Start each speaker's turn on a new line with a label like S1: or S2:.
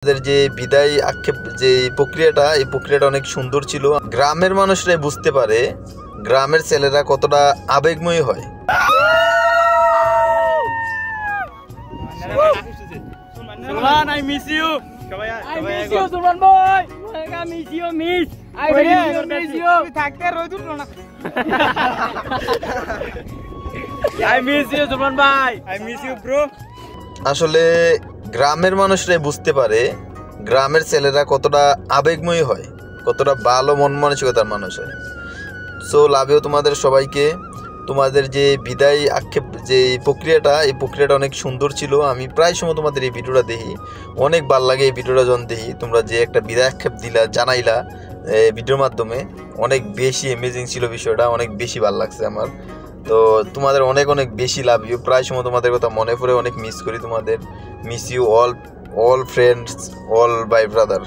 S1: যে বিদায় আক্ষেপ যে এই প্রক্রিয়াটা অনেক সুন্দর ছিল। গ্রামের মানুষরাই বুঝতে পারে গ্রামের ছেলেরা কতটা আবেগময়ী হয়। আসলে গ্রামের মানুষরাই বুঝতে পারে গ্রামের ছেলেরা কতটা আবেগময়ী হয়, কতটা ভালো মন মানসিকতার মানুষ হয়। সো লাভেও তোমাদের সবাইকে। তোমাদের যে বিদায় আক্ষেপ যে এই প্রক্রিয়াটা অনেক সুন্দর ছিল। আমি প্রায় সময় তোমাদের এই ভিডিওটা দেখি, অনেক ভালো লাগে এই ভিডিওটা যখন দেখি। তোমরা যে একটা বিদায় আক্ষেপ দিলা, জানাইলা ভিডিওর মাধ্যমে, অনেক বেশি অ্যামেজিং ছিল বিষয়টা, অনেক বেশি ভালো লাগছে আমার। তো তোমাদের অনেক অনেক বেশি লাভ ইউ। প্রায় সময় তোমাদের কথা মনে পড়ে, অনেক মিস করি তোমাদের। Miss you all friends, all bye brother.